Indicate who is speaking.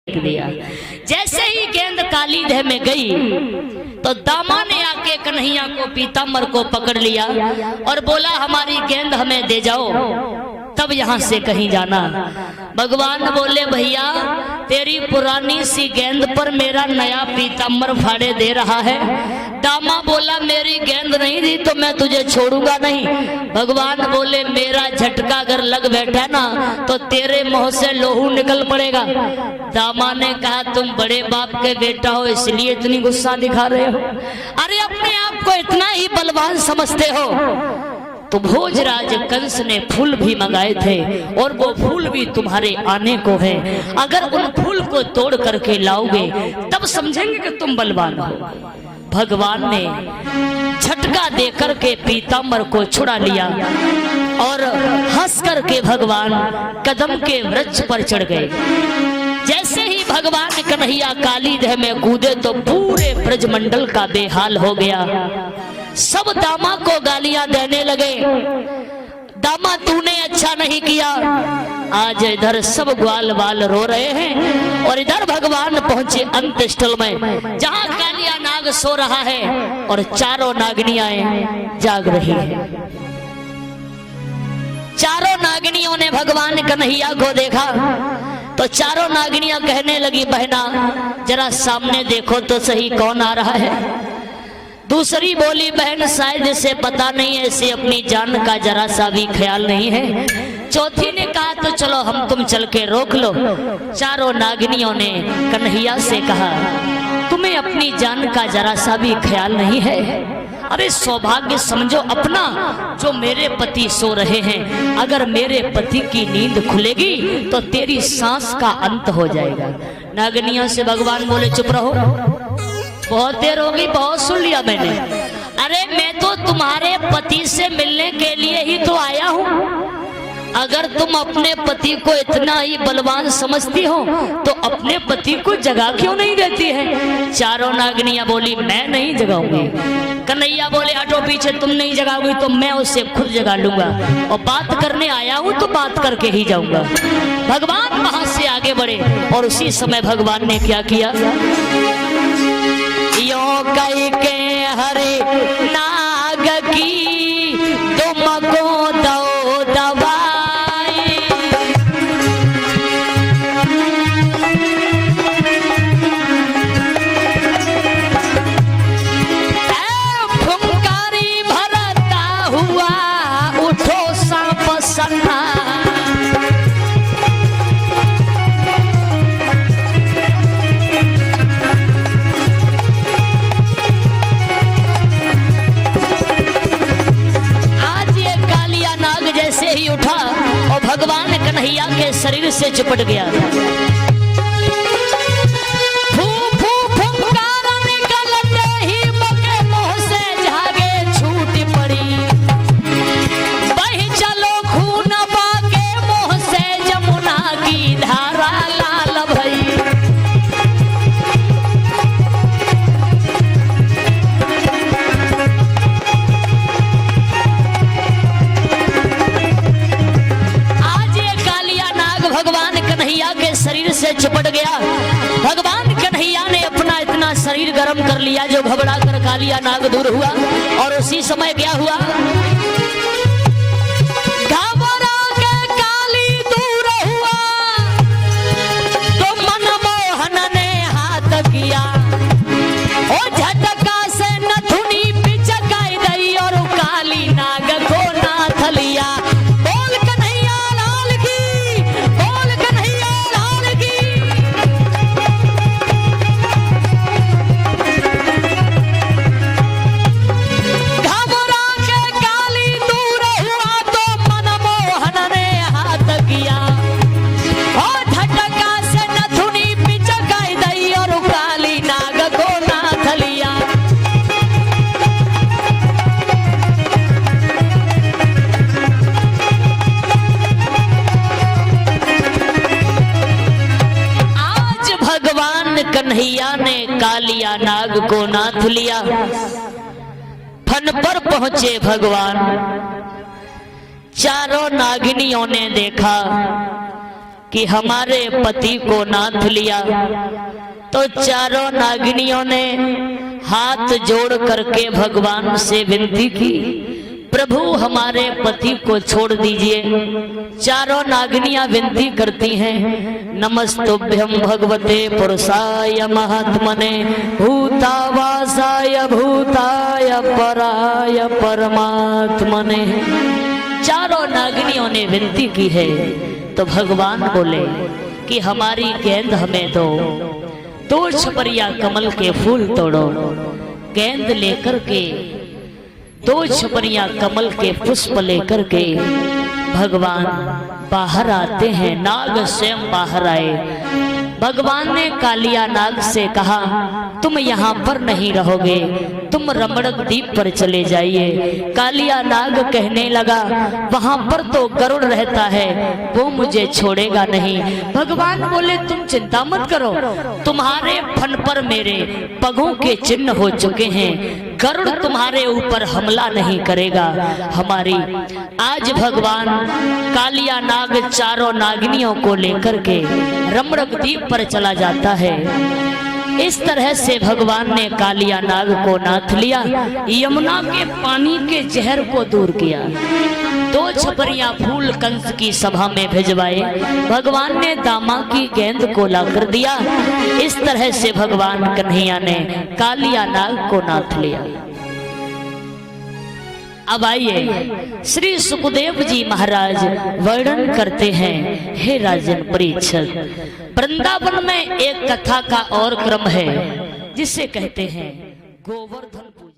Speaker 1: दिया। जैसे ही गेंद काली देह में गई तो दामा ने आके कन्हैया को पीताम्बर को पकड़ लिया और बोला हमारी गेंद हमें दे जाओ, तब यहाँ से कहीं जाना। भगवान बोले भैया तेरी पुरानी सी गेंद पर मेरा नया पीताम्बर फाड़े दे रहा है। दामा बोला मेरी गेंद नहीं दी तो मैं तुझे छोड़ूंगा नहीं। भगवान बोले मेरा झटका अगर लग बैठा ना तो तेरे मुंह से लोहू निकल पड़ेगा। दामा ने कहा तुम बड़े बाप के बेटा हो इसलिए इतनी गुस्सा दिखा रहे हो, अरे अपने आप को इतना ही बलवान समझते हो। तो भोजराज कंस ने फूल भी मंगाए थे और वो फूल भी तुम्हारे आने को है। अगर उन फूल को तोड़ करके लाओगे तब समझेंगे कि तुम बलवान हो। भगवान ने झटका देकर के पीताम्बर को छुड़ा लिया और हंस करके भगवान कदम के वृक्ष पर चढ़ गए। जैसे ही भगवान कन्हैया काली देह में कूदे तो पूरे ब्रजमंडल का बेहाल हो गया। सब दामा को गालियां देने लगे, दामा तूने अच्छा नहीं किया। आज इधर सब ग्वाल बाल रो रहे हैं और इधर भगवान पहुंचे अंत स्थल में जहां कालिया नाग सो रहा है और चारों नागनियां जाग रही है। चारों नागिनियों ने भगवान कन्हैया को देखा तो चारों नागिनियां कहने लगी बहना जरा सामने देखो तो सही कौन आ रहा है। दूसरी बोली बहन शायद इसे पता नहीं है, इसे अपनी जान का जरा सा भी ख्याल नहीं है। चौथी ने कहा तो चलो हम तुम चल के रोक लो। चारों नागिनियों ने कन्हैया से कहा तुम्हें अपनी जान का जरा सा भी ख्याल नहीं है। अरे सौभाग्य समझो अपना जो मेरे पति सो रहे हैं, अगर मेरे पति की नींद खुलेगी तो तेरी सांस का अंत हो जाएगा। नागिनियों से भगवान बोले चुप रहो, बहुत देर हो गई, बहुत सुन लिया मैंने। अरे मैं तो तुम्हारे पति से मिलने के लिए ही तो आया हूँ। अगर तुम अपने पति को इतना ही बलवान समझती हो तो अपने पति को जगा क्यों नहीं देती है। चारों नागिनियां बोली मैं नहीं जगाऊंगी। कन्हैया बोले हटो पीछे, तुम नहीं जगाओगी तो मैं उसे खुद जगा लूंगा और बात करने आया हूं तो बात करके ही जाऊंगा। भगवान वहां से आगे बढ़े और उसी समय भगवान ने क्या किया, यो कई के हरे नाग की तुमको दो दवाई, फुंकारी भरता हुआ उठो सांप सन्ना। ही उठा और भगवान कन्हैया के शरीर से चिपट गया। फू फू फुंकार निकलते ही मके मुंह से झागे छूट पड़ी, बही चलो खून बाके मुंह से जमुना की धारा लाल भई। भगवान कन्हैया के शरीर से चिपट गया। भगवान कन्हैया ने अपना इतना शरीर गर्म कर लिया जो घबरा कर कालिया नाग दूर हुआ। और उसी समय क्या हुआ, घबरा के काली दूर हुआ तो मनमोहन ने हाथ किया और झटका से नथुनी पिचकाई गई और काली नाग को नाथ लिया। कन्हैया ने कालिया नाग को नाथ लिया। फन पर पहुंचे भगवान, चारों नागिनियों ने देखा कि हमारे पति को नाथ लिया, तो चारों नागिनियों ने हाथ जोड़ करके भगवान से विनती की, प्रभु हमारे पति को छोड़ दीजिए। चारों नागिनियां विनती करती हैं, नमस्तुभ्यं भगवते पुरुषाय महात्मने भूतावासाय भूताय पराय परमात्मने। चारों नागिनियों ने विनती की है तो भगवान बोले कि हमारी गेंद हमें दो छपरिया कमल के फूल तोड़ो। गेंद लेकर के 2 छपरिया कमल के पुष्प लेकर के भगवान बाहर आते हैं। नाग स्वयं बाहर आए। भगवान ने कालिया नाग से कहा, तुम यहाँ पर नहीं रहोगे, तुम रमणक द्वीप पर चले जाइए। कालिया नाग कहने लगा, वहां पर तो गरुड़ रहता है, वो मुझे छोड़ेगा नहीं। भगवान बोले, तुम चिंता मत करो, तुम्हारे फन पर मेरे पगों के चिन्ह हो चुके हैं, गरुड़ तुम्हारे ऊपर हमला नहीं करेगा। हमारी आज भगवान कालिया नाग चारों नागिनियों को लेकर के रमणक द्वीप पर चला जाता है। इस तरह से भगवान ने कालिया नाग को नाथ लिया, यमुना के पानी के जहर को दूर किया। 2 छपरिया फूल कंस की सभा में भिजवाए, भगवान ने दामा की गेंद को लाकर दिया। इस तरह से भगवान कन्हैया ने कालिया नाग को नाथ लिया। अब आइए श्री सुखदेव जी महाराज वर्णन करते हैं, हे राजन परीक्षित, वृंदावन में एक कथा का और क्रम है जिसे कहते हैं गोवर्धन पूजा।